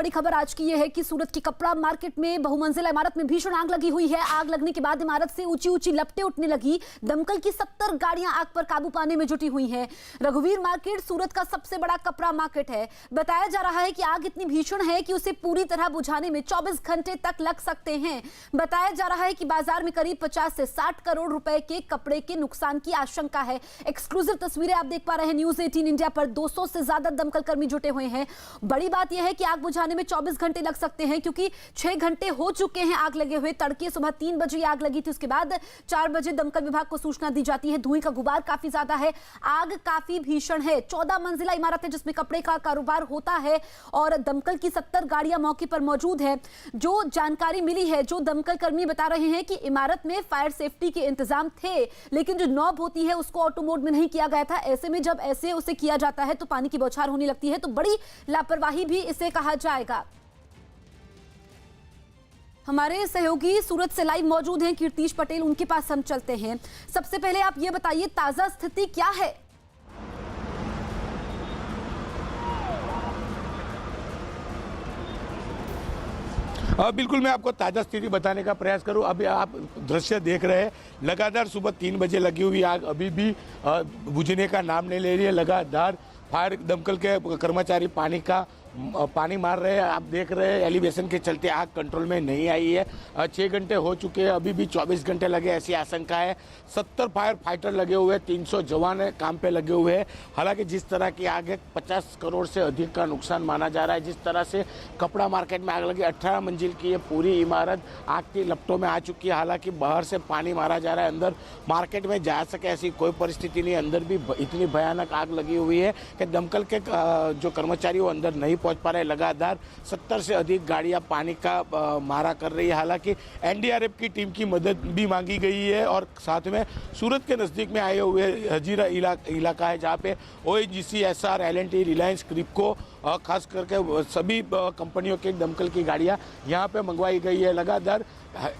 बड़ी खबर आज की यह है कि सूरत की कपड़ा मार्केट में बहुमंजिला इमारत में भीषण आग लगी हुई है। आग लगने के बाद इमारत से ऊंची ऊंची लपटें उठने लगी। दमकल की 70 गाड़ियां आग पर काबू पाने में जुटी हुई हैं। रघुवीर मार्केट सूरत का सबसे बड़ा कपड़ा मार्केट है। बताया जा रहा है कि आग इतनी भीषण है कि उसे पूरी तरह बुझाने में 24 घंटे तक लग सकते हैं। बताया जा रहा है कि बाजार में करीब 50 से 60 करोड़ रुपए के कपड़े के नुकसान की आशंका है। एक्सक्लूसिव तस्वीरें आप देख पा रहे हैं न्यूज 18 इंडिया पर। 200 से ज्यादा दमकल कर्मी जुटे हुए हैं। बड़ी बात यह है कि आग बुझाने में 24 घंटे लग सकते हैं, क्योंकि 6 घंटे हो चुके हैं आग लगे हुए। तड़के सुबह 3 बजे आग लगी थी, उसके बाद 4 बजे दमकल विभाग को सूचना दी जाती है। धुएं का गुबार काफी ज्यादा है, आग काफी भीषण है। 14 मंजिला इमारत है जिसमें कपड़े का कारोबार होता है और दमकल की 70 गाड़ियां मौके पर मौजूद है। जो जानकारी मिली है, जो दमकल कर्मी बता रहे हैं कि इमारत में फायर सेफ्टी के इंतजाम थे, लेकिन जो नॉब होती है उसको ऑटो मोड में नहीं किया गया था। ऐसे में जब ऐसे उसे किया जाता है तो पानी की बौछार होने लगती है, तो बड़ी लापरवाही भी इसे कहा जाएगा। हमारे सहयोगी सूरत से लाइव मौजूद हैं कीर्तिश पटेल, उनके पास हम चलते हैं। सबसे पहले आप ये बताइए ताजा स्थिति क्या है? बिल्कुल, मैं आपको ताज़ा स्थिति बताने का प्रयास करूं। अभी आप दृश्य देख रहे हैं, लगातार सुबह 3 बजे लगी हुई आग अभी भी बुझने का नाम नहीं ले रही है। लगातार फायर दमकल के कर्मचारी पानी मार रहे हैं। आप देख रहे हैं एलिवेशन के चलते आग कंट्रोल में नहीं आई है। 6 घंटे हो चुके हैं, अभी भी 24 घंटे लगे ऐसी आशंका है। 70 फायर फाइटर लगे हुए हैं, 300 जवान काम पे लगे हुए हैं। हालांकि जिस तरह की आग है, 50 करोड़ से अधिक का नुकसान माना जा रहा है। जिस तरह से कपड़ा मार्केट में आग लगी, 18 मंजिल की ये पूरी इमारत आग की लपटों में आ चुकी है। हालांकि बाहर से पानी मारा जा रहा है, अंदर मार्केट में जा सके ऐसी कोई परिस्थिति नहीं। अंदर भी इतनी भयानक आग लगी हुई है कि दमकल के जो कर्मचारी वो अंदर नहीं पहुंच पा रहे। लगातार 70 से अधिक गाड़ियां पानी का मारा कर रही है। हालांकि एनडीआरएफ की टीम की मदद भी मांगी गई है और साथ में सूरत के नज़दीक में आए हुए हजीरा इलाका है, जहां पे ONGC, SR, L&T, Reliance, Kribhco, खास करके सभी कंपनियों के दमकल की गाड़ियां यहां पे मंगवाई गई है। लगातार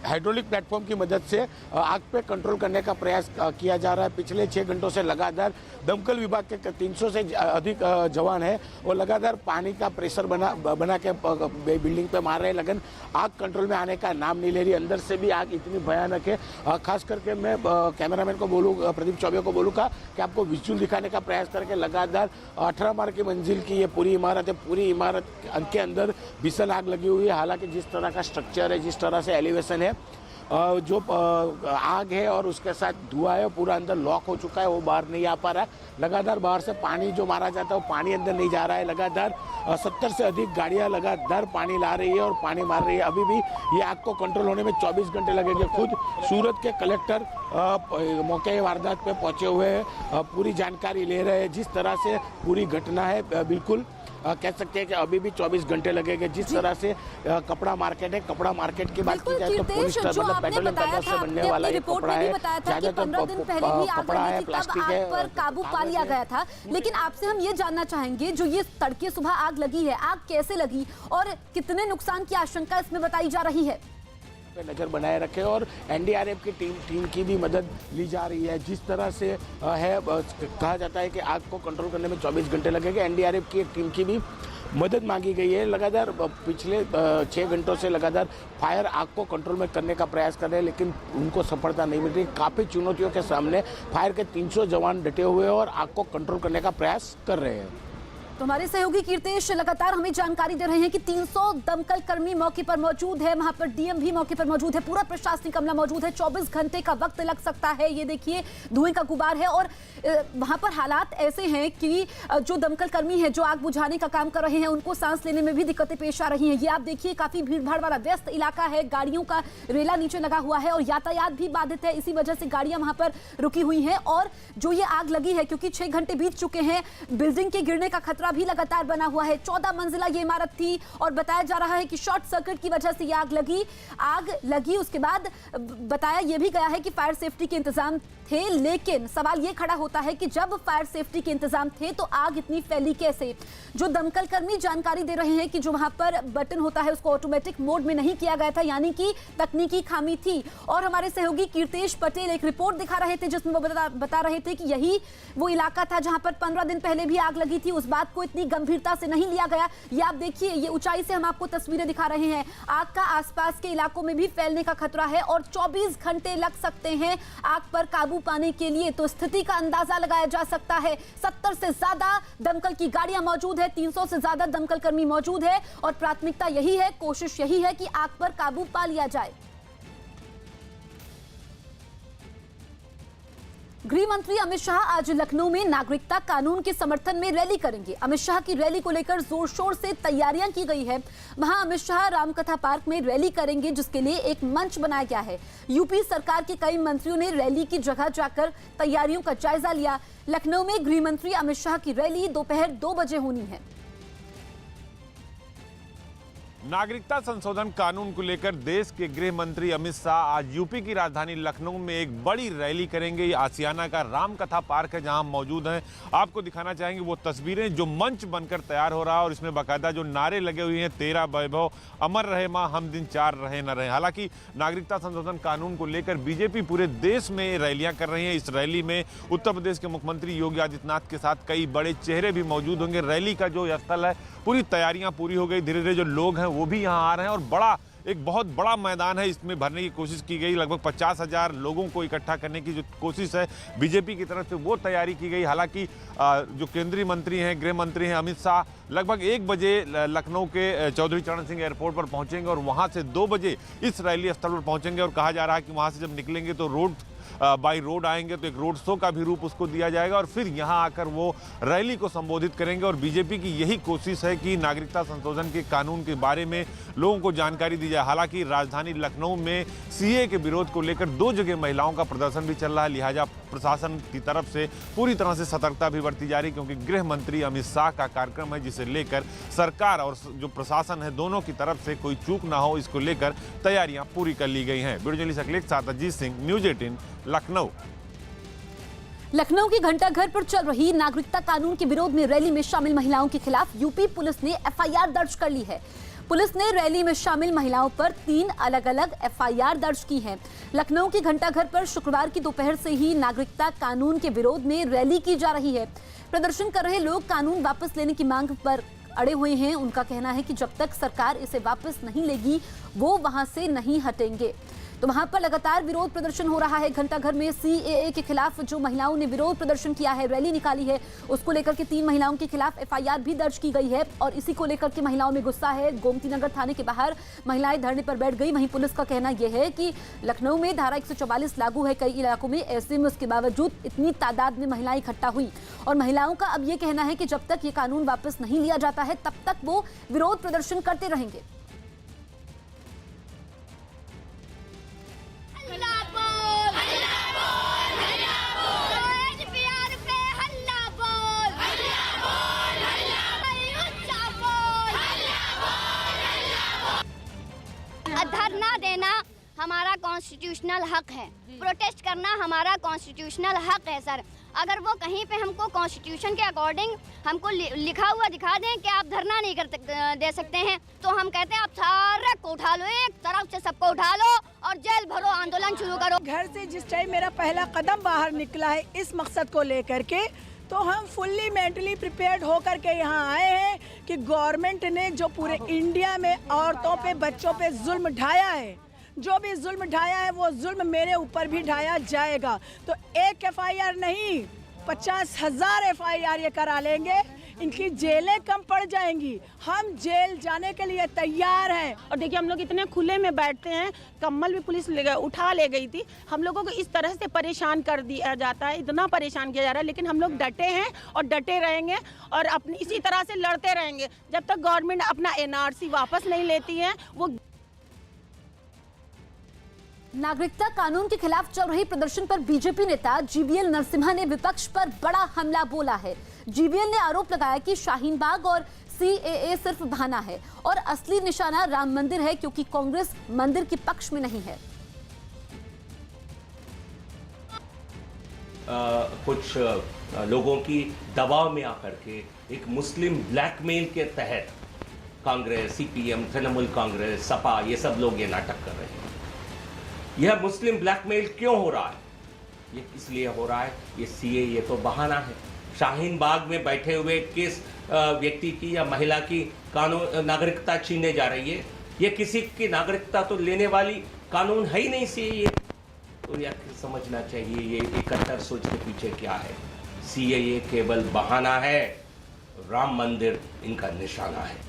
हाइड्रोलिक प्लेटफॉर्म की मदद से आग पे कंट्रोल करने का प्रयास किया जा रहा है। पिछले 6 घंटों से लगातार दमकल विभाग के 300 से अधिक जवान है, वो लगातार पानी का प्रेशर बना के बिल्डिंग पे मार रहे हैं, लेकिन आग कंट्रोल में आने का नाम नहीं ले रही। अंदर से भी आग इतनी भयानक है। खास करके मैं कैमरामैन को बोलूँ, प्रदीप चौबे को बोलूँगा कि आपको विजुअल दिखाने का प्रयास करके लगातार 18 मार की मंजिल की ये पूरी इमारत है। पूरी इमारत के अंदर भीषण आग लगी हुई है। हालांकि जिस तरह का स्ट्रक्चर है, जिस तरह से एलिवेशन है, जो आग है और उसके साथ धुआं है, पूरा अंदर लॉक हो चुका है, वो बाहर नहीं आ पा रहा है। लगातार बाहर से पानी जो मारा जाता है वो पानी अंदर नहीं जा रहा है। लगातार 70 से अधिक गाड़ियां लगातार पानी ला रही है और पानी मार रही है। अभी भी ये आग को कंट्रोल होने में 24 घंटे लगेंगे। खुद सूरत के कलेक्टर मौके वारदात पे पहुंचे हुए हैं, पूरी जानकारी ले रहे हैं। जिस तरह से पूरी घटना है, बिल्कुल कह सकते हैं कि अभी भी 24 घंटे लगेंगे। जिस तरह से कपड़ा मार्केट है, कपड़ा मार्केट की बात की जाए तो पॉलिस्टर मतलब पेट्रोलियम पदार्थ से बनने वाला ये कपड़ा है। ज्यादातर कपड़ा है, प्लास्टिक है, पर काबू पा लिया गया था। लेकिन आपसे हम ये जानना चाहेंगे, जो ये तड़के सुबह आग लगी है, आग कैसे लगी और कितने नुकसान की आशंका इसमें बताई जा रही है? पे नजर बनाए रखे और एनडीआरएफ की टीम की भी मदद ली जा रही है। जिस तरह से है, कहा जाता है कि आग को कंट्रोल करने में 24 घंटे लगेंगे। एनडीआरएफ की एक टीम की भी मदद मांगी गई है। लगातार पिछले 6 घंटों से लगातार फायर आग को कंट्रोल में करने का प्रयास कर रहे हैं, लेकिन उनको सफलता नहीं मिल रही। काफ़ी चुनौतियों के सामने फायर के 300 जवान डटे हुए हैं और आग को कंट्रोल करने का प्रयास कर रहे हैं। तो हमारे सहयोगी कीर्तेश लगातार हमें जानकारी दे रहे हैं कि 300 दमकल कर्मी मौके पर मौजूद है, वहां पर डीएम भी मौके पर मौजूद है, पूरा प्रशासनिक अमला मौजूद है। 24 घंटे का वक्त लग सकता है। ये देखिए धुएं का गुबार है और वहां पर हालात ऐसे हैं कि जो दमकल कर्मी है, जो आग बुझाने का काम कर रहे हैं, उनको सांस लेने में भी दिक्कतें पेश आ रही हैं। ये आप देखिए काफी भीड़ भाड़ वाला व्यस्त इलाका है, गाड़ियों का रेला नीचे लगा हुआ है और यातायात भी बाधित है। इसी वजह से गाड़ियां वहां पर रुकी हुई हैं और जो ये आग लगी है, क्योंकि 6 घंटे बीत चुके हैं, बिल्डिंग के गिरने का खतरा भी लगातार बना हुआ है। 14 मंजिला ये इमारत थी और बताया जा रहा है कि शॉर्ट सर्किट की वजह से ये आग लगी। उसके बाद बताया यह भी गया है कि फायर सेफ्टी के इंतजाम थे, लेकिन सवाल ये खड़ा होता है कि जब फायर सेफ्टी के इंतजाम थे तो आग इतनी फैली कैसे? जो दमकल कर्मी जानकारी दे रहे हैं कि जो वहां पर बटन होता है उसको ऑटोमेटिक मोड में नहीं किया गया था, यानी कि तकनीकी खामी थी। और हमारे सहयोगी कीर्तेश पटेल एक रिपोर्ट दिखा रहे थे जिसमें वो बता रहे थे कि यही वो इलाका था जहां पर 15 दिन पहले भी आग लगी थी। उस बात को को इतनी गंभीरता से नहीं लिया गया। ये आप देखिए, ये ऊंचाई से हम आपको तस्वीरें दिखा रहे हैं। आग का आसपास के इलाकों में भी फैलने का खतरा है और 24 घंटे लग सकते हैं आग पर काबू पाने के लिए। तो स्थिति का अंदाजा लगाया जा सकता है। 70 से ज्यादा दमकल की गाड़ियां मौजूद है, 300 से ज्यादा दमकल कर्मी मौजूद है और प्राथमिकता यही है, कोशिश यही है कि आग पर काबू पा लिया जाए। गृह मंत्री अमित शाह आज लखनऊ में नागरिकता कानून के समर्थन में रैली करेंगे। अमित शाह की रैली को लेकर जोर शोर से तैयारियां की गई है। वहां अमित शाह रामकथा पार्क में रैली करेंगे, जिसके लिए एक मंच बनाया गया है। यूपी सरकार के कई मंत्रियों ने रैली की जगह जाकर तैयारियों का जायजा लिया। लखनऊ में गृह मंत्री अमित शाह की रैली दोपहर 2 बजे होनी है। नागरिकता संशोधन कानून को लेकर देश के गृह मंत्री अमित शाह आज यूपी की राजधानी लखनऊ में एक बड़ी रैली करेंगे। ये आसियाना का रामकथा पार्क है जहां हम मौजूद हैं। आपको दिखाना चाहेंगे वो तस्वीरें जो मंच बनकर तैयार हो रहा है और इसमें बाकायदा जो नारे लगे हुए हैं, 13 वैभव, अमर रहे मां, हम दिन 4 रहे न रहे। हालांकि नागरिकता संशोधन कानून को लेकर बीजेपी पूरे देश में रैलियां कर रही है। इस रैली में उत्तर प्रदेश के मुख्यमंत्री योगी आदित्यनाथ के साथ कई बड़े चेहरे भी मौजूद होंगे। रैली का जो स्थल है, पूरी तैयारियां पूरी हो गई। धीरे धीरे जो लोग हैं वो भी यहाँ आ रहे हैं और एक बहुत बड़ा मैदान है, इसमें भरने की कोशिश की गई। लगभग 50,000 लोगों को इकट्ठा करने की जो कोशिश है बीजेपी की तरफ से, वो तैयारी की गई। हालांकि जो केंद्रीय मंत्री हैं, गृह मंत्री हैं अमित शाह, लगभग 1 बजे लखनऊ के चौधरी चरण सिंह एयरपोर्ट पर पहुंचेंगे और वहां से 2 बजे इस रैली स्थल पर पहुंचेंगे। और कहा जा रहा है कि वहां से जब निकलेंगे तो बाई रोड आएंगे तो एक रोड शो का भी रूप उसको दिया जाएगा और फिर यहां आकर वो रैली को संबोधित करेंगे। और बीजेपी की यही कोशिश है कि नागरिकता संशोधन के कानून के बारे में लोगों को जानकारी दी जाए। हालांकि राजधानी लखनऊ में सीए के विरोध को लेकर 2 जगह महिलाओं का प्रदर्शन भी चल रहा है, लिहाजा प्रशासन की तरफ से पूरी तरह से सतर्कता भी बरती जा रही, क्योंकि गृह मंत्री अमित शाह का कार्यक्रम है जिसे लेकर सरकार और जो प्रशासन है दोनों की तरफ से कोई चूक ना हो, इसको लेकर तैयारियां पूरी कर ली गई हैं। वीडियो जर्नलिस्ट अखिलेश साथ अजीत सिंह, न्यूज 18 लखनऊ। लखनऊ की घंटाघर पर चल रही नागरिकता कानून के विरोध में रैली में शामिल महिलाओं के खिलाफ यूपी पुलिस ने एफआईआर दर्ज कर ली है। पुलिस ने रैली में शामिल महिलाओं पर 3 अलग-अलग एफआईआर दर्ज की है। लखनऊ की घंटाघर पर शुक्रवार की दोपहर से ही नागरिकता कानून के विरोध में रैली की जा रही है। प्रदर्शन कर रहे लोग कानून वापस लेने की मांग पर अड़े हुए हैं। उनका कहना है कि जब तक सरकार इसे वापस नहीं लेगी वो वहां से नहीं हटेंगे। तो वहां पर लगातार विरोध प्रदर्शन हो रहा है। घंटाघर में सीएए के खिलाफ जो महिलाओं ने विरोध प्रदर्शन किया है, रैली निकाली है, उसको लेकर के 3 महिलाओं के खिलाफ एफआईआर भी दर्ज की गई है और इसी को लेकर के महिलाओं में गुस्सा है। गोमती नगर थाने के बाहर महिलाएं धरने पर बैठ गई। वहीं पुलिस का कहना यह है कि लखनऊ में धारा 144 लागू है कई इलाकों में, ऐसे में उसके बावजूद इतनी तादाद में महिलाएं इकट्ठा हुई और महिलाओं का अब ये कहना है कि जब तक ये कानून वापस नहीं लिया जाता है तब तक वो विरोध प्रदर्शन करते रहेंगे। धरना देना हमारा कॉन्स्टिट्यूशनल हक है, प्रोटेस्ट करना हमारा कॉन्स्टिट्यूशनल हक है सर। अगर वो कहीं पे हमको कॉन्स्टिट्यूशन के अकॉर्डिंग हमको लिखा हुआ दिखा दें कि आप धरना नहीं दे सकते हैं, तो हम कहते हैं आप सारे को उठा लो, एक तरफ से सबको उठा लो और जेल भरो, आंदोलन शुरू करो। घर से जिस टाइम मेरा पहला कदम बाहर निकला है इस मकसद को लेकर के, तो हम फुल्ली मेंटली प्रिपेयर्ड होकर के यहाँ आए हैं कि गवर्नमेंट ने जो पूरे इंडिया में औरतों पे, बच्चों पे जुल्म ढाया है, जो भी जुल्म ढाया है वो जुल्म मेरे ऊपर भी ढाया जाएगा। तो एक एफआईआर नहीं, 50,000 एफआईआर ये करा लेंगे, इनकी जेलें कम पड़ जाएंगी। हम जेल जाने के लिए तैयार हैं। और देखिए हम लोग इतने खुले में बैठते हैं, कम्बल भी पुलिस उठा ले गई थी। हम लोगों को इस तरह से परेशान कर दिया जाता है, इतना परेशान किया जा रहा है, लेकिन हम लोग डटे हैं और डटे रहेंगे और अपनी इसी तरह से लड़ते रहेंगे जब तक गवर्नमेंट अपना एनआरसी वापस नहीं लेती है। वो नागरिकता कानून के खिलाफ चल रही प्रदर्शन पर बीजेपी नेता जीवीएल नरसिम्हा ने विपक्ष पर बड़ा हमला बोला है। जीवीएल ने आरोप लगाया कि शाहीन बाग और सीएए सिर्फ बहाना है और असली निशाना राम मंदिर है, क्योंकि कांग्रेस मंदिर के पक्ष में नहीं है। कुछ लोगों की दबाव में आकर के एक मुस्लिम ब्लैकमेल के तहत कांग्रेस, सीपीएम, तृणमूल कांग्रेस, सपा, ये सब लोग ये नाटक कर रहे हैं। यह मुस्लिम ब्लैकमेल क्यों हो रहा है? ये इसलिए हो रहा है, ये सीए ये तो बहाना है, शाहीन बाग में बैठे हुए किस व्यक्ति की या महिला की कानून नागरिकता छीनने जा रही है? ये किसी की नागरिकता तो लेने वाली कानून है ही नहीं सीएए। तो यह समझना चाहिए ये इकट्ठर सोच के पीछे क्या है। सीएए केवल बहाना है, राम मंदिर इनका निशाना है।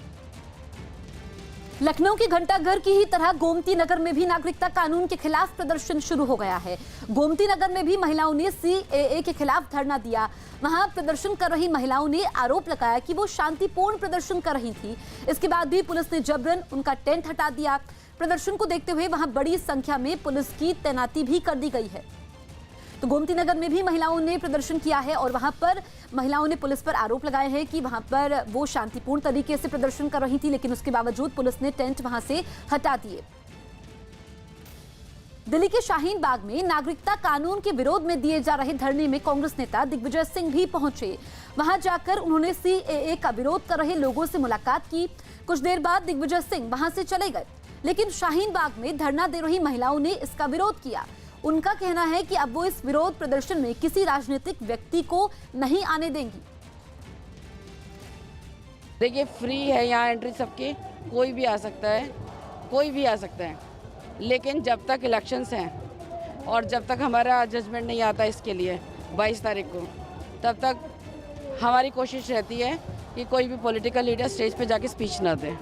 लखनऊ के घंटाघर की ही तरह गोमती नगर में भी नागरिकता कानून के खिलाफ प्रदर्शन शुरू हो गया है। गोमती नगर में भी महिलाओं ने सीएए के खिलाफ धरना दिया। वहां प्रदर्शन कर रही महिलाओं ने आरोप लगाया कि वो शांतिपूर्ण प्रदर्शन कर रही थी। इसके बाद भी पुलिस ने जबरन उनका टेंट हटा दिया। प्रदर्शन को देखते हुए वहां बड़ी संख्या में पुलिस की तैनाती भी कर दी गई है। तो गोमती नगर में भी महिलाओं ने प्रदर्शन किया है और वहां पर महिलाओं ने पुलिस पर आरोप लगाए हैं कि वहां पर वो शांतिपूर्ण तरीके से प्रदर्शन कर रही थी, लेकिन उसके बावजूद पुलिस ने टेंट वहां से हटा दिए। दिल्ली के शाहीन बाग में नागरिकता कानून के विरोध में दिए जा रहे धरने में कांग्रेस नेता दिग्विजय सिंह भी पहुंचे। वहां जाकर उन्होंने सीएए का विरोध कर रहे लोगों से मुलाकात की। कुछ देर बाद दिग्विजय सिंह वहां से चले गए, लेकिन शाहीन बाग में धरना दे रही महिलाओं ने इसका विरोध किया। उनका कहना है कि अब वो इस विरोध प्रदर्शन में किसी राजनीतिक व्यक्ति को नहीं आने देंगी। देखिए, फ्री है यहाँ एंट्री सबकी, कोई भी आ सकता है, कोई भी आ सकता है, लेकिन जब तक इलेक्शंस हैं और जब तक हमारा जजमेंट नहीं आता इसके लिए 22 तारीख को, तब तक हमारी कोशिश रहती है कि कोई भी पॉलिटिकल लीडर स्टेज पे जाके स्पीच ना दे।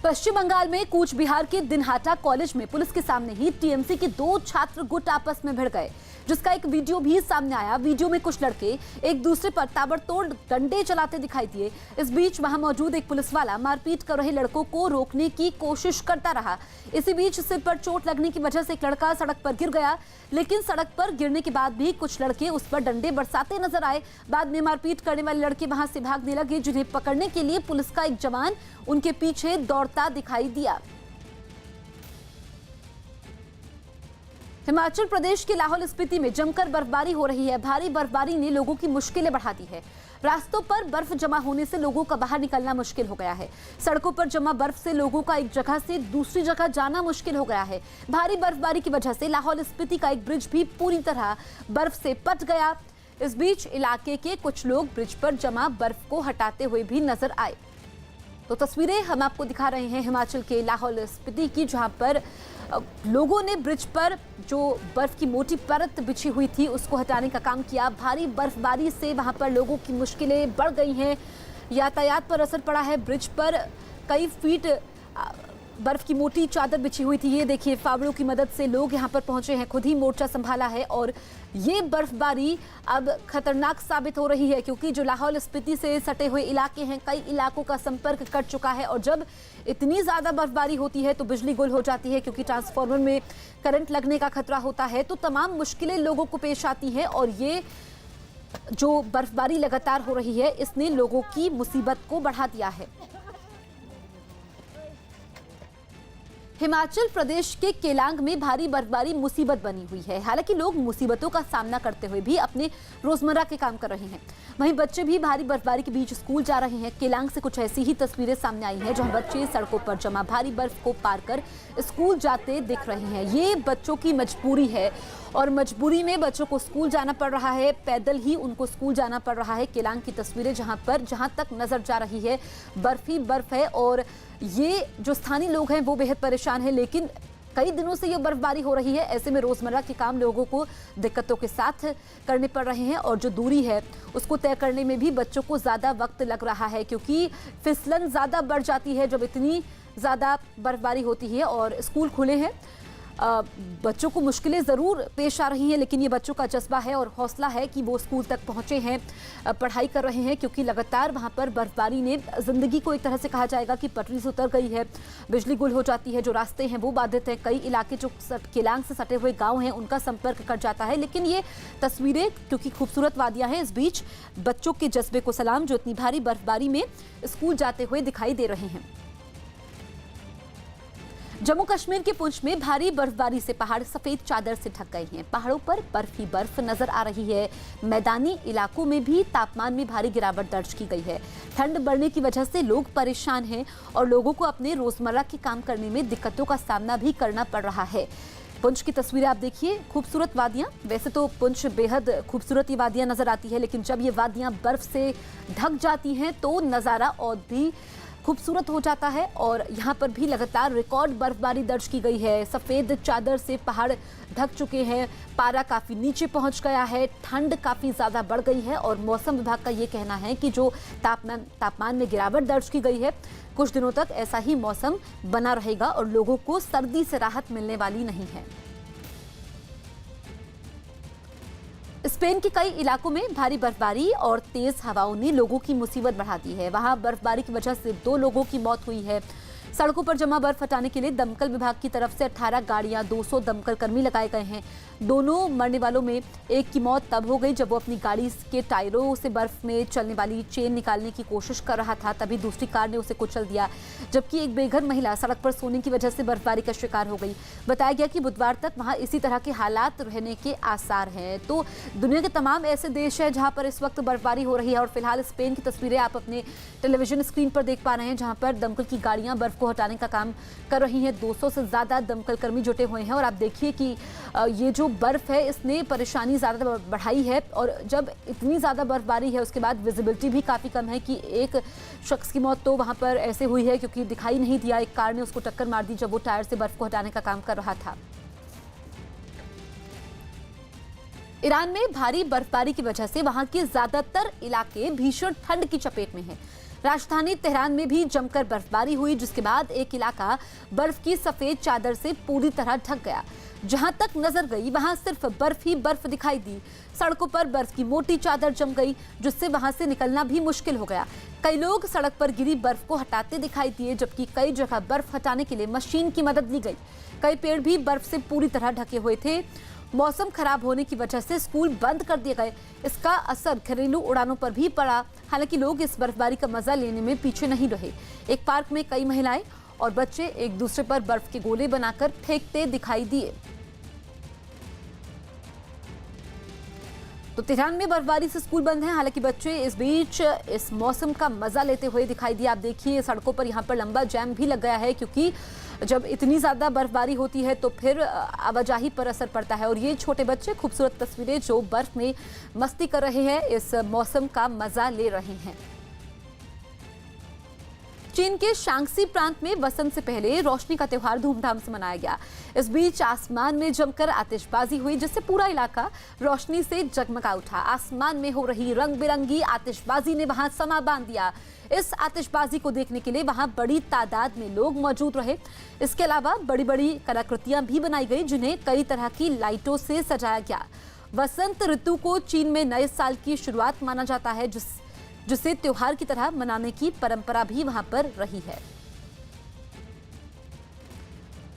पश्चिम बंगाल में कूच बिहार के दिनहाटा कॉलेज में पुलिस के सामने ही टीएमसी के 2 छात्र गुट आपस में भिड़ गए, जिसका एक वीडियो भी सामने आया। वीडियो में कुछ लड़के एक दूसरे पर ताबड़तोड़ डंडे चलाते दिखाई दिए। इस बीच वहां मौजूद एक पुलिस वाला मारपीट कर रहे लड़कों को रोकने की कोशिश करता रहा। इसी बीच सिर पर चोट लगने की वजह से एक लड़का सड़क पर गिर गया, लेकिन सड़क पर गिरने के बाद भी कुछ लड़के उस पर डंडे बरसाते नजर आए। बाद में मारपीट करने वाले लड़के वहां से भागने लगे, जिन्हें पकड़ने के लिए पुलिस का एक जवान उनके पीछे दौड़ता दिखाई दिया। हिमाचल प्रदेश के लाहौल स्पीति में जमकर बर्फबारी हो रही है। भारी बर्फबारी ने लोगों की मुश्किलें बढ़ा दी है। रास्तों पर बर्फ जमा होने से लोगों का बाहर निकलना मुश्किल हो गया है। सड़कों पर जमा बर्फ से लोगों का एक जगह से दूसरी जगह जाना मुश्किल हो गया है। भारी बर्फबारी की वजह से लाहौल स्पीति का एक ब्रिज भी पूरी तरह बर्फ से पट गया। इस बीच इलाके के कुछ लोग ब्रिज पर जमा बर्फ को हटाते हुए भी नजर आए। तो तस्वीरें हम आपको दिखा रहे हैं हिमाचल के लाहौल स्पीति की, जहां पर लोगों ने ब्रिज पर जो बर्फ की मोटी परत बिछी हुई थी उसको हटाने का काम किया। भारी बर्फबारी से वहां पर लोगों की मुश्किलें बढ़ गई हैं। यातायात पर असर पड़ा है। ब्रिज पर कई फीट बर्फ की मोटी चादर बिछी हुई थी। ये देखिए, फावड़ों की मदद से लोग यहाँ पर पहुंचे हैं, खुद ही मोर्चा संभाला है। और ये बर्फबारी अब खतरनाक साबित हो रही है, क्योंकि जो लाहौल स्पीति से सटे हुए इलाके हैं, कई इलाकों का संपर्क कट चुका है। और जब इतनी ज़्यादा बर्फबारी होती है तो बिजली गुल हो जाती है, क्योंकि ट्रांसफार्मर में करंट लगने का खतरा होता है। तो तमाम मुश्किलें लोगों को पेश आती हैं। और ये जो बर्फबारी लगातार हो रही है, इसने लोगों की मुसीबत को बढ़ा दिया है। हिमाचल प्रदेश के केलांग में भारी बर्फबारी मुसीबत बनी हुई है। हालांकि लोग मुसीबतों का सामना करते हुए भी अपने रोजमर्रा के काम कर रहे हैं। वहीं बच्चे भी भारी बर्फबारी के बीच स्कूल जा रहे हैं। केलांग से कुछ ऐसी ही तस्वीरें सामने आई हैं, जहां बच्चे सड़कों पर जमा भारी बर्फ को पार कर स्कूल जाते दिख रहे हैं। ये बच्चों की मजबूरी है और मजबूरी में बच्चों को स्कूल जाना पड़ रहा है। पैदल ही उनको स्कूल जाना पड़ रहा है। केलांग की तस्वीरें जहां तक नजर जा रही है बर्फ ही बर्फ है। और ये जो स्थानीय लोग हैं वो बेहद परेशान हैं, लेकिन कई दिनों से ये बर्फबारी हो रही है। ऐसे में रोजमर्रा के काम लोगों को दिक्कतों के साथ करने पड़ रहे हैं। और जो दूरी है उसको तय करने में भी बच्चों को ज़्यादा वक्त लग रहा है, क्योंकि फिसलन ज़्यादा बढ़ जाती है जब इतनी ज़्यादा बर्फबारी होती है। और स्कूल खुले हैं, बच्चों को मुश्किलें ज़रूर पेश आ रही हैं, लेकिन ये बच्चों का जज्बा है और हौसला है कि वो स्कूल तक पहुँचे हैं, पढ़ाई कर रहे हैं। क्योंकि लगातार वहाँ पर बर्फबारी ने ज़िंदगी को एक तरह से कहा जाएगा कि पटरी से उतर गई है। बिजली गुल हो जाती है, जो रास्ते हैं वो बाधित हैं। कई इलाके जो केलांग से सटे हुए गाँव हैं उनका संपर्क कट जाता है। लेकिन ये तस्वीरें क्योंकि खूबसूरत वादियाँ हैं, इस बीच बच्चों के जज्बे को सलाम, जो इतनी भारी बर्फबारी में स्कूल जाते हुए दिखाई दे रहे हैं। जम्मू कश्मीर के पुंछ में भारी बर्फबारी से पहाड़ सफेद चादर से ढक गए हैं। पहाड़ों पर बर्फ ही बर्फ नजर आ रही है। मैदानी इलाकों में भी तापमान में भारी गिरावट दर्ज की गई है। ठंड बढ़ने की वजह से लोग परेशान हैं और लोगों को अपने रोजमर्रा के काम करने में दिक्कतों का सामना भी करना पड़ रहा है। पुंछ की तस्वीरें आप देखिए, खूबसूरत वादियां। वैसे तो पुंछ बेहद खूबसूरत ये वादियां नजर आती है, लेकिन जब ये वादियां बर्फ से ढक जाती हैं तो नज़ारा और भी खूबसूरत हो जाता है। और यहाँ पर भी लगातार रिकॉर्ड बर्फबारी दर्ज की गई है। सफ़ेद चादर से पहाड़ ढक चुके हैं, पारा काफ़ी नीचे पहुँच गया है, ठंड काफ़ी ज़्यादा बढ़ गई है और मौसम विभाग का ये कहना है कि जो तापमान में गिरावट दर्ज की गई है, कुछ दिनों तक ऐसा ही मौसम बना रहेगा और लोगों को सर्दी से राहत मिलने वाली नहीं है। स्पेन के कई इलाकों में भारी बर्फबारी और तेज हवाओं ने लोगों की मुसीबत बढ़ा दी है। वहां बर्फबारी की वजह से 2 लोगों की मौत हुई है। सड़कों पर जमा बर्फ हटाने के लिए दमकल विभाग की तरफ से 18 गाड़ियां, 200 दमकल कर्मी लगाए गए हैं। दोनों मरने वालों में एक की मौत तब हो गई जब वो अपनी गाड़ी के टायरों से बर्फ में चलने वाली चेन निकालने की कोशिश कर रहा था, तभी दूसरी कार ने उसे कुचल दिया, जबकि एक बेघर महिला सड़क पर सोने की वजह से बर्फबारी का शिकार हो गई। बताया गया कि बुधवार तक वहां इसी तरह के हालात रहने के आसार हैं। तो दुनिया के तमाम ऐसे देश हैं जहां पर इस वक्त बर्फबारी हो रही है और फिलहाल स्पेन की तस्वीरें आप अपने टेलीविजन स्क्रीन पर देख पा रहे हैं, जहां पर दमकल की गाड़ियां बर्फ को हटाने का काम कर रही हैं। 200 से ज्यादा दमकल कर्मी जुटे हुए हैं और आप देखिए कि ये जो बर्फ है इसने परेशानी ज्यादा बढ़ाई है और जब इतनी ज्यादा बर्फबारी है उसके बाद विजिबिलिटी भी काफी कम है कि एक शख्स की मौत तो वहां पर ऐसे हुई है क्योंकि दिखाई नहीं दिया, एक कार ने उसको टक्कर मार दी जब वो टायर से बर्फ को हटाने का काम कर रहा था। ईरान में भारी बर्फबारी की वजह से वहां के ज्यादातर इलाके भीषण ठंड की चपेट में हैं। राजधानी तेहरान में भी जमकर बर्फबारी हुई, जिसके बाद एक इलाका बर्फ की सफेद चादर से पूरी तरह ढक गया। जहां तक नजर गई वहां सिर्फ बर्फ ही बर्फ दिखाई दी। सड़कों पर बर्फ की मोटी चादर जम गई, जिससे वहां से निकलना भी मुश्किल हो गया। कई लोग सड़क पर गिरी बर्फ को हटाते दिखाई दिए, जबकि कई जगह बर्फ हटाने के लिए मशीन की मदद ली गई। कई पेड़ भी बर्फ से पूरी तरह ढके हुए थे। मौसम खराब होने की वजह से स्कूल बंद कर दिए गए। इसका असर घरेलू उड़ानों पर भी पड़ा। हालांकि लोग इस बर्फबारी का मजा लेने में पीछे नहीं रहे। एक पार्क में कई महिलाएं और बच्चे एक दूसरे पर बर्फ के गोले बनाकर फेंकते दिखाई दिए। तो तेहरान में बर्फबारी से स्कूल बंद हैं, हालांकि बच्चे इस बीच इस मौसम का मजा लेते हुए दिखाई दिए। आप देखिए सड़कों पर यहाँ पर लंबा जैम भी लग गया है, क्योंकि जब इतनी ज़्यादा बर्फबारी होती है तो फिर आवाजाही पर असर पड़ता है। और ये छोटे बच्चे खूबसूरत तस्वीरें जो बर्फ में मस्ती कर रहे हैं, इस मौसम का मजा ले रहे हैं। चीन के शांक्सी प्रांत में वसंत से पहले रोशनी का त्योहार धूमधाम से मनाया गया। इस बीच आसमान में जमकर आतिशबाजी हुई, जिससे पूरा इलाका रोशनी से जगमगा उठा। आसमान में हो रही रंग बिरंगी आतिशबाजी ने वहां समा बांध दिया। इस आतिशबाजी को देखने के लिए वहां बड़ी तादाद में लोग मौजूद रहे। इसके अलावा बड़ी बड़ी कलाकृतियां भी बनाई गई, जिन्हें कई तरह की लाइटों से सजाया गया। वसंत ऋतु को चीन में नए साल की शुरुआत माना जाता है, जिसे त्योहार की तरह मनाने की परंपरा भी वहां पर रही है।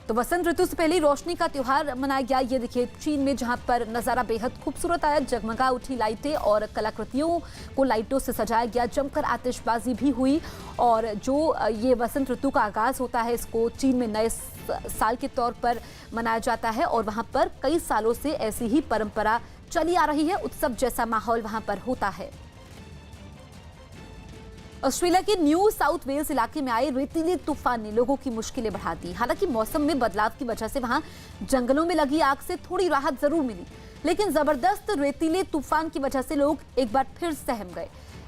तो वसंत ऋतु से पहले रोशनी का त्योहार मनाया गया। ये देखिए चीन में जहां पर नज़ारा बेहद खूबसूरत आया, जगमगा उठी लाइटें और कलाकृतियों को लाइटों से सजाया गया। जमकर आतिशबाजी भी हुई और जो ये वसंत ऋतु का आगाज़ होता है, इसको चीन में नए साल के तौर पर मनाया जाता है और वहां पर कई सालों से ऐसी ही परंपरा चली आ रही है। उत्सव जैसा माहौल वहां पर होता है। ऑस्ट्रेलिया के न्यू साउथ वेल्स इलाके में आए रेतीले तूफान ने लोगों की मुश्किलें बढ़ा दी। हालांकि मौसम में बदलाव की वजह से वहां जंगलों में लगी आग से थोड़ी राहत जरूर मिली, लेकिन जबरदस्त रेतीले तूफान की वजह से लोग एक बार फिर सहम गए।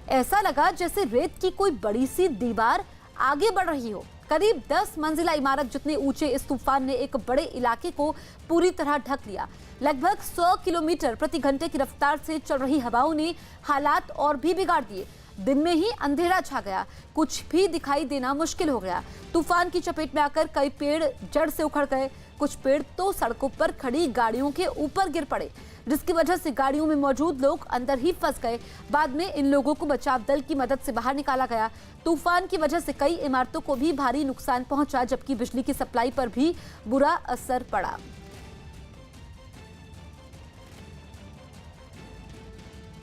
ऐसा लगा जैसे रेत की कोई बड़ी सी दीवार आगे बढ़ रही हो। करीब 10 मंजिला इमारत जितने ऊंचे इस तूफान ने एक बड़े इलाके को पूरी तरह ढक लिया। लगभग 100 किलोमीटर प्रति घंटे की रफ्तार से चल रही हवाओं ने हालात और भी बिगाड़ दिए। दिन में ही अंधेरा छा गया, कुछ भी दिखाई देना मुश्किल हो गया। तूफान की चपेट में आकर कई पेड़ जड़ से उखड़ गए, कुछ पेड़ तो सड़कों पर खड़ी गाड़ियों के ऊपर गिर पड़े, जिसकी वजह से गाड़ियों में मौजूद लोग अंदर ही फंस गए। बाद में इन लोगों को बचाव दल की मदद से बाहर निकाला गया। तूफान की वजह से कई इमारतों को भी भारी नुकसान पहुंचा, जबकि बिजली की सप्लाई पर भी बुरा असर पड़ा।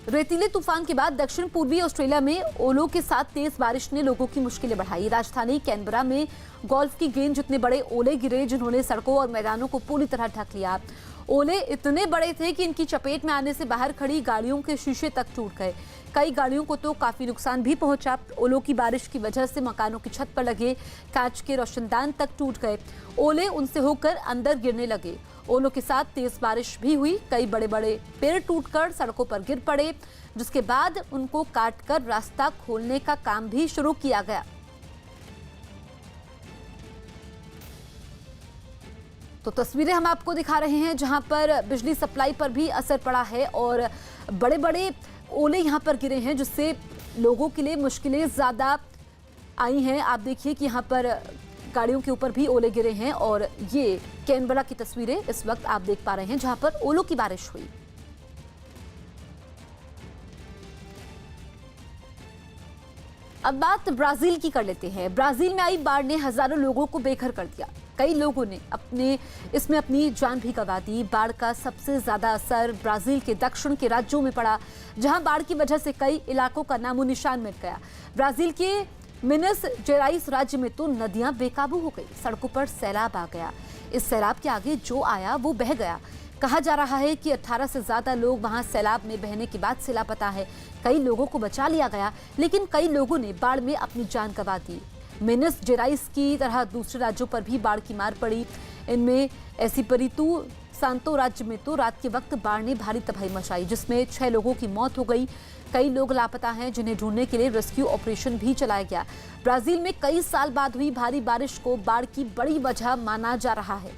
रेतीले तूफान के बाद दक्षिण पूर्वी ऑस्ट्रेलिया में ओलों के साथ तेज बारिश ने लोगों की मुश्किलें बढ़ाई। राजधानी कैनबरा में गोल्फ की गेंद जितने बड़े ओले गिरे, जिन्होंने सड़कों और मैदानों को पूरी तरह ढक लिया। ओले इतने बड़े थे कि इनकी चपेट में आने से बाहर खड़ी गाड़ियों के शीशे तक टूट गए। कई गाड़ियों को तो काफी नुकसान भी पहुंचा। ओलों की बारिश की वजह से मकानों की छत पर लगे कांच के रोशनदान तक टूट गए। ओले उनसे होकर अंदर गिरने लगे। ओलों के साथ तेज बारिश भी हुई। कई बड़े बड़े पेड़ टूटकर सड़कों पर गिर पड़े, जिसके बाद उनको काटकर रास्ता खोलने का काम भी शुरू किया गया। तो तस्वीरें हम आपको दिखा रहे हैं जहां पर बिजली सप्लाई पर भी असर पड़ा है और बड़े बड़े ओले यहां पर गिरे हैं, जिससे लोगों के लिए मुश्किलें ज्यादा आई हैं। आप देखिए कि यहां पर गाड़ियों के ऊपर भी ओले गिरे हैं और ये कैनबरा की तस्वीरें इस वक्त आप देख पा रहे हैं जहां पर ओलों की बारिश हुई। अब बात ब्राजील की कर लेते हैं। ब्राजील में आई बाढ़ ने हजारों लोगों को बेघर कर दिया। कई लोगों ने इसमें अपनी जान भी गंवा दी। बाढ़ का सबसे ज्यादा असर ब्राजील के दक्षिण के राज्यों में पड़ा, जहां बाढ़ की वजह से कई इलाकों का नामो निशान मिट गया। ब्राजील के मिनस जेराइस राज्य में तो नदियां बेकाबू हो गई, सड़कों पर सैलाब आ गया। इस सैलाब के आगे जो आया वो बह गया। कहा जा रहा है कि 18 से ज्यादा लोग वहां सैलाब में बहने के बाद से लापता है। कई लोगों को बचा लिया गया, लेकिन कई लोगों ने बाढ़ में अपनी जान गंवा दी। मिनस जेराइस की तरह दूसरे राज्यों पर भी बाढ़ की मार पड़ी। इनमें एस्पिरितु सांतो राज्य में तो रात के वक्त बाढ़ ने भारी तबाही मचाई, जिसमें 6 लोगों की मौत हो गई। कई लोग लापता हैं, जिन्हें ढूंढने के लिए रेस्क्यू ऑपरेशन भी चलाया गया। ब्राजील में कई साल बाद हुई भारी बारिश को बाढ़ की बड़ी वजह माना जा रहा है।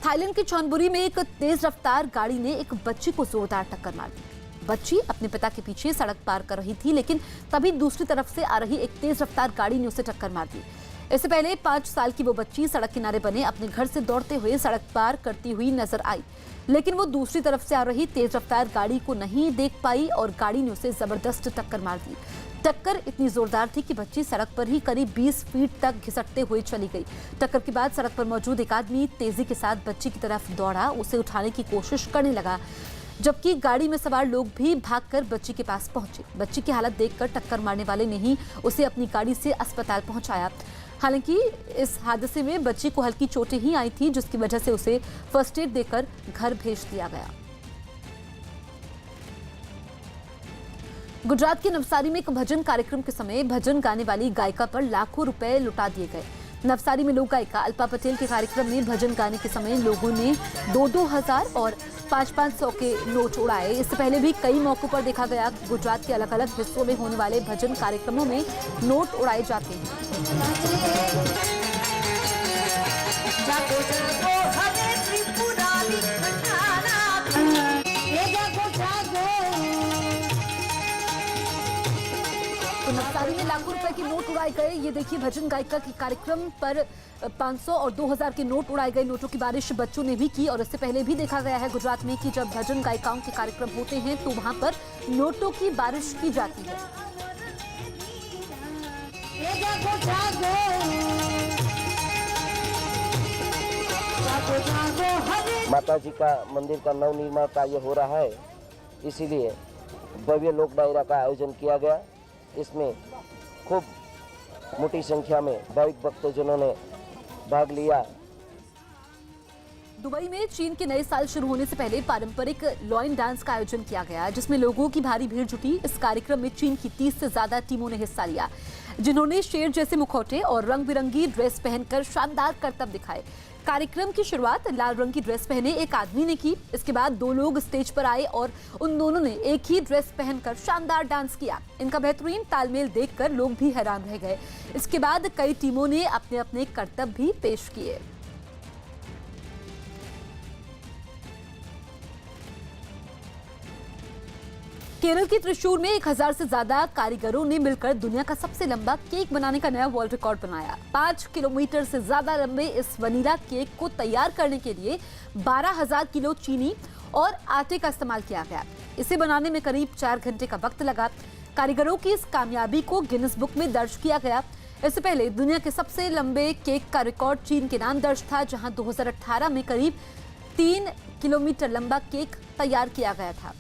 थाईलैंड के चॉनबुरी में एक तेज रफ्तार गाड़ी ने एक बच्ची को जोरदार टक्कर मार दी। बच्ची अपने पिता के पीछे सड़क पार कर रही थी, लेकिन तभी दूसरी तरफ से आ रही एक तेज रफ्तार गाड़ी ने उसे टक्कर मार दी। इससे पहले 5 साल की वो बच्ची सड़क किनारे बने अपने घर से दौड़ते हुए सड़क पार करती हुई नजर आई, लेकिन वो दूसरी तरफ से आ रही तेज रफ्तार गाड़ी को नहीं देख पाई और गाड़ी ने उसे जबरदस्त टक्कर मार दी। टक्कर इतनी जोरदार थी कि बच्ची सड़क पर ही करीब 20 फीट तक घिसटते हुए चली गई। टक्कर के बाद सड़क पर मौजूद एक आदमी तेजी के साथ बच्ची की तरफ दौड़ा, उसे उठाने की कोशिश करने लगा, जबकि गाड़ी में सवार लोग भी भागकर बच्ची के पास पहुंचे। बच्ची की हालत देखकर टक्कर मारने वाले ने ही उसे अपनी गाड़ी से अस्पताल पहुंचाया। हालांकि इस हादसे में बच्ची को हल्की चोटें ही आई थी, जिसकी वजह से उसे फर्स्ट एड देकर घर भेज दिया गया। गुजरात के नवसारी में एक भजन कार्यक्रम के समय भजन गाने वाली गायिका पर लाखों रुपए लुटा दिए गए। नवसारी में लोक गायिका अल्पा पटेल के कार्यक्रम में भजन गाने के समय लोगों ने 2-2 हजार और 500-500 के नोट उड़ाए। इससे पहले भी कई मौकों पर देखा गया कि गुजरात के अलग अलग हिस्सों में होने वाले भजन कार्यक्रमों में नोट उड़ाए जाते हैं। नवसारी में लाखों रुपए के नोट उड़ाए गए। ये देखिए भजन गायिका के कार्यक्रम पर 500 और 2000 के नोट उड़ाए गए। नोटों की बारिश बच्चों ने भी की और इससे पहले भी देखा गया है गुजरात में कि जब भजन गायिकाओं के कार्यक्रम होते हैं तो वहां पर नोटों की बारिश की जाती है। माता जी का मंदिर का नवनिर्माण कार्य हो रहा है, इसीलिए भव्य लोक डायरा का आयोजन किया गया। इसमें खूब मोटी संख्या में भाविक भक्तजनों ने भाग लिया। दुबई में चीन के नए साल शुरू होने से पहले पारंपरिक लॉइन डांस का आयोजन किया गया, जिसमें लोगों की भारी भीड़ जुटी। इस कार्यक्रम में चीन की 30 से ज्यादा टीमों ने हिस्सा लिया, जिन्होंने शेर जैसे मुखौटे और रंग बिरंगी ड्रेस पहनकर शानदार करतब दिखाए। कार्यक्रम की शुरुआत लाल रंग की ड्रेस पहने एक आदमी ने की। इसके बाद 2 लोग स्टेज पर आए और उन दोनों ने एक ही ड्रेस पहनकर शानदार डांस किया। इनका बेहतरीन तालमेल देखकर लोग भी हैरान रह गए। इसके बाद कई टीमों ने अपने अपने करतब भी पेश किए। केरल के त्रिशूर में 1000 से ज्यादा कारीगरों ने मिलकर दुनिया का सबसे लंबा केक बनाने का नया वर्ल्ड रिकॉर्ड बनाया। 5 किलोमीटर से ज्यादा लंबे इस वनीला केक को तैयार करने के लिए 12000 किलो चीनी और आटे का इस्तेमाल किया गया। इसे बनाने में करीब 4 घंटे का वक्त लगा। कारीगरों की इस कामयाबी को गिनीज बुक में दर्ज किया गया। इससे पहले दुनिया के सबसे लंबे केक का रिकॉर्ड चीन के नाम दर्ज था, जहां 2018 में करीब 3 किलोमीटर लंबा केक तैयार किया गया था।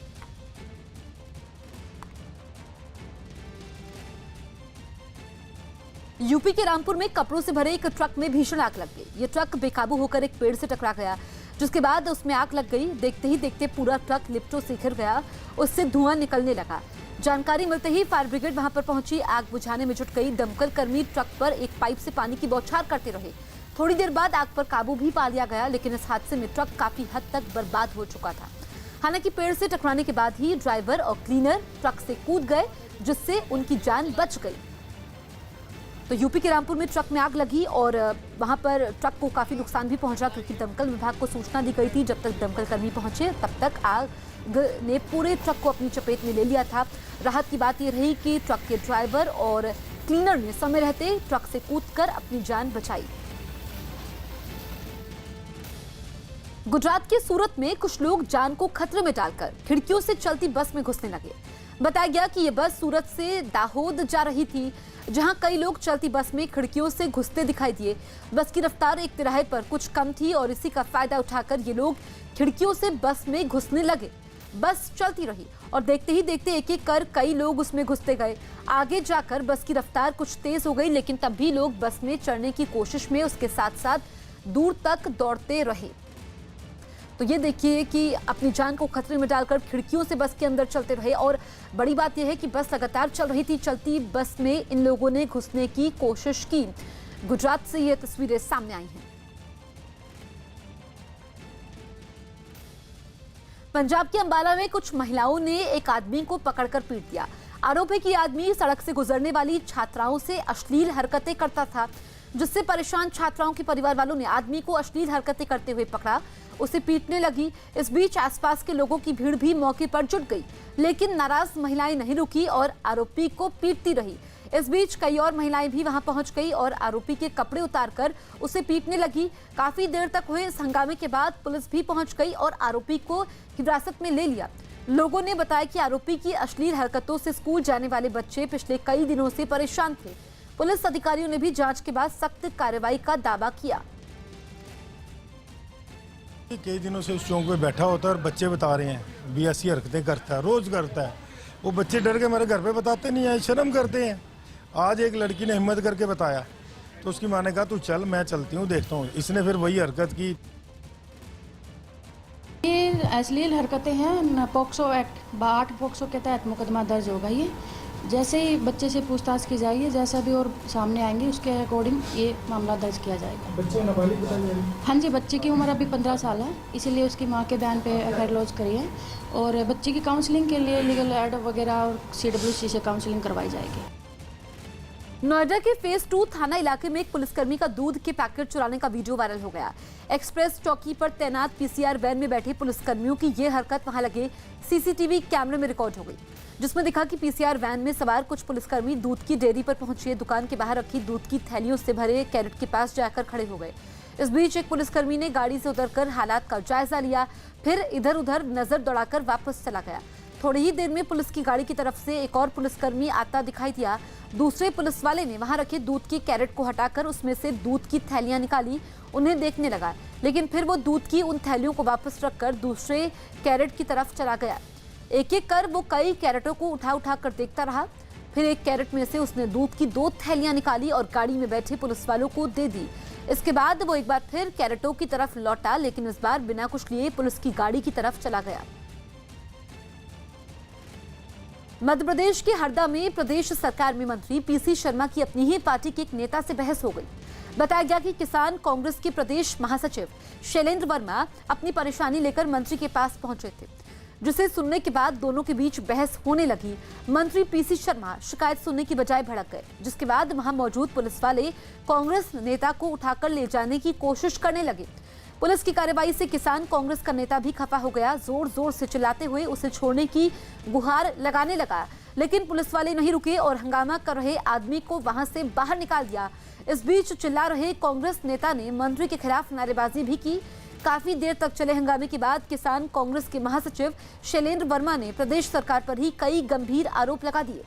यूपी के रामपुर में कपड़ों से भरे एक ट्रक में भीषण आग लग गई। ये ट्रक बेकाबू होकर एक पेड़ से टकरा गया, जिसके बाद उसमें आग लग गई। देखते ही देखते पूरा ट्रक लिप्टों से घिर गया, उससे धुआं निकलने लगा। जानकारी मिलते ही फायर ब्रिगेड वहां पर पहुंची। आग बुझाने में जुट गई। दमकल कर्मी ट्रक पर एक पाइप से पानी की बौछार करते रहे। थोड़ी देर बाद आग पर काबू भी पा लिया गया, लेकिन इस हादसे में ट्रक काफी हद तक बर्बाद हो चुका था। हालांकि पेड़ से टकराने के बाद ही ड्राइवर और क्लीनर ट्रक से कूद गए, जिससे उनकी जान बच गई। तो यूपी के रामपुर में ट्रक में आग लगी और वहां पर ट्रक को काफी नुकसान भी पहुंचा, क्योंकि दमकल विभाग को सूचना दी गई थी। जब तक दमकल कर्मी पहुंचे तब तक आग ने पूरे ट्रक को अपनी चपेट में ले लिया था। राहत की बात यह रही कि ट्रक के ड्राइवर और क्लीनर ने समय रहते ट्रक से कूदकर अपनी जान बचाई। गुजरात के सूरत में कुछ लोग जान को खतरे में डालकर खिड़कियों से चलती बस में घुसने लगे। बताया गया कि यह बस सूरत से दाहोद जा रही थी, जहां कई लोग चलती बस में खिड़कियों से घुसते दिखाई दिए। बस की रफ्तार एक तिराहे पर कुछ कम थी और इसी का फायदा उठाकर ये लोग खिड़कियों से बस में घुसने लगे। बस चलती रही और देखते ही देखते एक एक कर कई लोग उसमें घुसते गए। आगे जाकर बस की रफ्तार कुछ तेज हो गई, लेकिन तब भी लोग बस में चढ़ने की कोशिश में उसके साथ साथ दूर तक दौड़ते रहे। तो ये देखिए कि अपनी जान को खतरे में डालकर खिड़कियों से बस के अंदर चलते रहे। और बड़ी बात यह है कि बस लगातार चल रही थी, चलती बस में इन लोगों ने घुसने की कोशिश की। गुजरात से ये तस्वीरें सामने आई हैं। पंजाब के अंबाला में कुछ महिलाओं ने एक आदमी को पकड़कर पीट दिया। आरोप है कि आदमी सड़क से गुजरने वाली छात्राओं से अश्लील हरकतें करता था, जिससे परेशान छात्राओं के परिवार वालों ने आदमी को अश्लील हरकतें करते हुए पकड़ा, उसे पीटने लगी। इस बीच आसपास के लोगों की भीड़ भी मौके पर जुट गई, लेकिन नाराज महिलाएं नहीं रुकी और आरोपी को पीटती रही। इस बीच कई और महिलाएं भी वहां पहुंच गई और आरोपी के कपड़े उतारकर उसे पीटने लगी। काफी देर तक हुए इस हंगामे के बाद पुलिस भी पहुंच गई और आरोपी को हिरासत में ले लिया। लोगों ने बताया कि आरोपी की अश्लील हरकतों से स्कूल जाने वाले बच्चे पिछले कई दिनों से परेशान थे। पुलिस अधिकारियों ने भी जांच के बाद सख्त कार्रवाई का दावा किया। कई दिनों से उस चौक पे बैठा होता है और बच्चे बता रहे हैं भी ऐसी हरकतें करता है, रोज करता है। वो बच्चे डर के मेरे घर पे बताते नहीं है, शर्म करते हैं। आज एक लड़की ने हिम्मत करके बताया तो उसकी माँ ने कहा तू चल, मैं चलती हूँ, देखता हूँ। इसने फिर वही हरकत की। ये अश्लील हरकतें हैं, पॉक्सो एक्ट 62 पॉक्सो के तहत मुकदमा दर्ज होगा। ये जैसे ही बच्चे से पूछताछ की जाएगी, जैसा भी और सामने आएंगे उसके अकॉर्डिंग ये मामला दर्ज किया जाएगा। बच्चे नाबालिग बताए जा रहे हैं? हाँ जी, बच्चे की उम्र अभी 15 साल है, इसीलिए उसकी माँ के बयान पे एफआईआर लॉन्च करी है और बच्चे की काउंसलिंग के लिए लीगल एड वगैरह और CWC से काउंसलिंग करवाई जाएगी। नोएडा के फेज 2 थाना इलाके में एक पुलिसकर्मी का दूध के पैकेट चुराने का वीडियो वायरल हो गया। एक्सप्रेस चौकी पर तैनात PCR वैन में बैठे पुलिसकर्मियों की यह हरकत वहां लगे CCTV कैमरे में रिकॉर्ड हो गई, जिसमें दिखा कि PCR वैन में सवार कुछ पुलिसकर्मी दूध की डेयरी पर पहुंचे, दुकान के बाहर रखी दूध की थैलियों से भरे कैरेट के पास जाकर खड़े हो गए। इस बीच एक पुलिसकर्मी ने गाड़ी से उतरकर हालात का जायजा लिया, फिर इधर उधर नजर दौड़ाकर वापस चला गया। थोड़ी ही देर में पुलिस की गाड़ी की तरफ से एक और पुलिसकर्मी आता दिखाई दिया। दूसरे पुलिस वाले ने वहां रखे दूध के कैरेट को हटाकर उसमें से दूध की थैलियां निकाली, उन्हें देखने लगा, लेकिन फिर वो दूध की उन थैलियों को वापस रखकर दूसरे कैरेट की तरफ चला गया। एक एक कर वो कई कैरेटों को उठा उठा कर देखता रहा। फिर एक कैरेट में से उसने दूध की 2 थैलियां निकाली और गाड़ी में बैठे पुलिस वालों को दे दी। इसके बाद वो एक बार फिर कैरेटों की तरफ लौटा, लेकिन इस बार बिना कुछ लिए पुलिस की गाड़ी की तरफ चला गया। मध्य प्रदेश के हरदा में प्रदेश सरकार में मंत्री PC शर्मा की अपनी ही पार्टी के एक नेता से बहस हो गई। बताया गया कि किसान कांग्रेस के प्रदेश महासचिव शैलेंद्र वर्मा अपनी परेशानी लेकर मंत्री के पास पहुंचे थे, जिसे सुनने के बाद दोनों के बीच बहस होने लगी। मंत्री PC शर्मा शिकायत सुनने की बजाय भड़क गए, जिसके बाद वहां मौजूद पुलिस वाले कांग्रेस नेता को उठाकर ले जाने की कोशिश करने लगे। पुलिस की कार्रवाई से किसान कांग्रेस का नेता भी खफा हो गया, जोर जोर से चिल्लाते हुए उसे छोड़ने की गुहार लगाने लगा, लेकिन पुलिस वाले नहीं रुके और हंगामा कर रहे आदमी को वहां से बाहर निकाल दिया। इस बीच चिल्ला रहे कांग्रेस नेता ने मंत्री के खिलाफ नारेबाजी भी की। काफी देर तक चले हंगामे के बाद किसान कांग्रेस के महासचिव शैलेंद्र वर्मा ने प्रदेश सरकार पर ही कई गंभीर आरोप लगा दिए।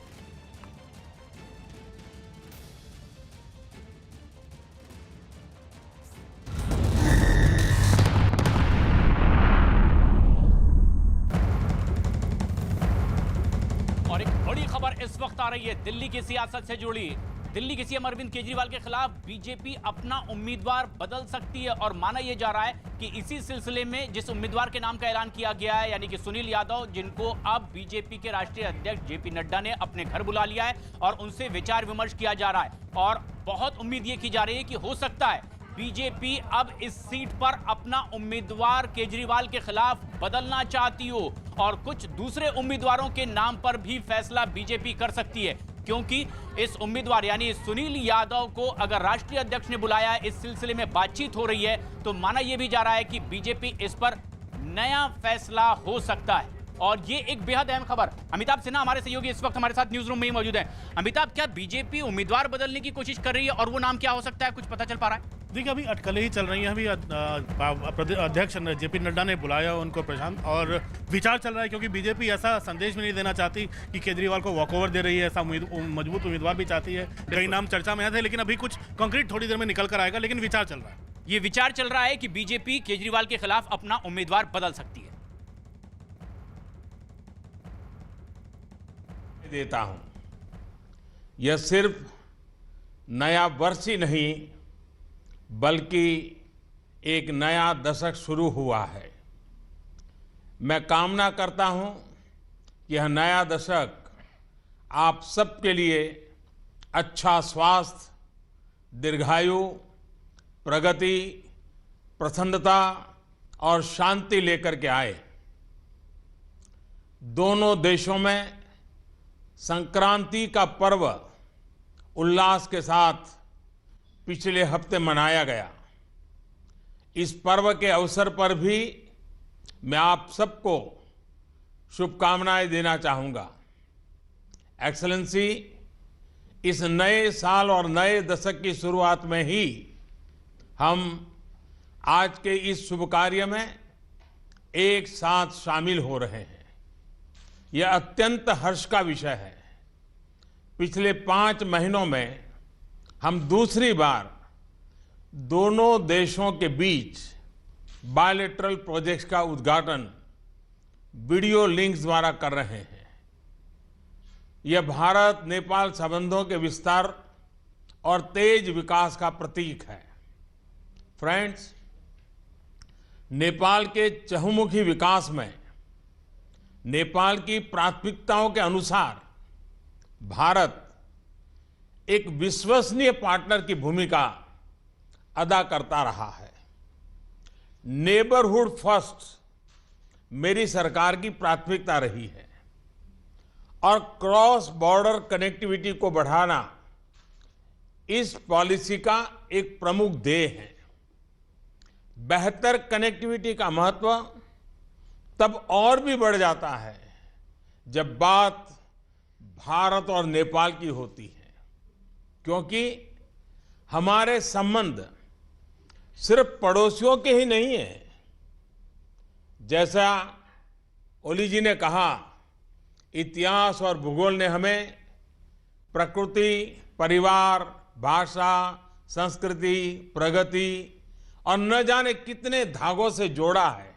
और एक बड़ी खबर इस वक्त आ रही है दिल्ली की सियासत से जुड़ी। दिल्ली के सीएम अरविंद केजरीवाल के खिलाफ बीजेपी अपना उम्मीदवार बदल सकती है और माना यह जा रहा है कि इसी सिलसिले में जिस उम्मीदवार के नाम का ऐलान किया गया है, यानी कि सुनील यादव, जिनको अब बीजेपी के राष्ट्रीय अध्यक्ष JP नड्डा ने अपने घर बुला लिया है और उनसे विचार विमर्श किया जा रहा है। और बहुत उम्मीद ये की जा रही है कि हो सकता है बीजेपी अब इस सीट पर अपना उम्मीदवार केजरीवाल के खिलाफ बदलना चाहती हो और कुछ दूसरे उम्मीदवारों के नाम पर भी फैसला बीजेपी कर सकती है, क्योंकि इस उम्मीदवार यानी सुनील यादव को अगर राष्ट्रीय अध्यक्ष ने बुलाया, इस सिलसिले में बातचीत हो रही है, तो माना यह भी जा रहा है कि बीजेपी इस पर नया फैसला हो सकता है। और ये एक बेहद अहम खबर। अमिताभ सिन्हा हमारे सहयोगी इस वक्त हमारे साथ न्यूज रूम में ही मौजूद हैं। अमिताभ, क्या बीजेपी उम्मीदवार बदलने की कोशिश कर रही है और वो नाम क्या हो सकता है, कुछ पता चल पा रहा है? देखिए, अभी अटकलें ही चल रही हैं। अभी अध्यक्ष जेपी नड्डा ने बुलाया उनको प्रशांत, और विचार चल रहा है, क्योंकि बीजेपी ऐसा संदेश भी नहीं देना चाहती कि केजरीवाल को वॉकओवर दे रही है, ऐसा मजबूत उम्मीदवार भी चाहती है। कई नाम चर्चा में आए थे, लेकिन अभी कुछ कंक्रीट थोड़ी देर में निकल कर आएगा, लेकिन विचार चल रहा है। ये विचार चल रहा है कि बीजेपी केजरीवाल के खिलाफ अपना उम्मीदवार बदल सकती है। देता हूं, यह सिर्फ नया वर्ष ही नहीं बल्कि एक नया दशक शुरू हुआ है। मैं कामना करता हूं कि यह नया दशक आप सबके लिए अच्छा स्वास्थ्य, दीर्घायु, प्रगति, प्रसन्नता और शांति लेकर के आए। दोनों देशों में संक्रांति का पर्व उल्लास के साथ पिछले हफ्ते मनाया गया। इस पर्व के अवसर पर भी मैं आप सबको शुभकामनाएं देना चाहूंगा। एक्सेलेंसी, इस नए साल और नए दशक की शुरुआत में ही हम आज के इस शुभ कार्य में एक साथ शामिल हो रहे हैं। यह अत्यंत हर्ष का विषय है। पिछले 5 महीनों में हम दूसरी बार दोनों देशों के बीच बायलैटरल प्रोजेक्ट्स का उद्घाटन वीडियो लिंक्स द्वारा कर रहे हैं। यह भारत नेपाल संबंधों के विस्तार और तेज विकास का प्रतीक है। फ्रेंड्स, नेपाल के चहुमुखी विकास में नेपाल की प्राथमिकताओं के अनुसार भारत एक विश्वसनीय पार्टनर की भूमिका अदा करता रहा है। नेबरहुड फर्स्ट मेरी सरकार की प्राथमिकता रही है और क्रॉस बॉर्डर कनेक्टिविटी को बढ़ाना इस पॉलिसी का एक प्रमुख ध्येय है। बेहतर कनेक्टिविटी का महत्व तब और भी बढ़ जाता है जब बात भारत और नेपाल की होती है, क्योंकि हमारे संबंध सिर्फ पड़ोसियों के ही नहीं है। जैसा ओली जी ने कहा, इतिहास और भूगोल ने हमें प्रकृति, परिवार, भाषा, संस्कृति, प्रगति और न जाने कितने धागों से जोड़ा है।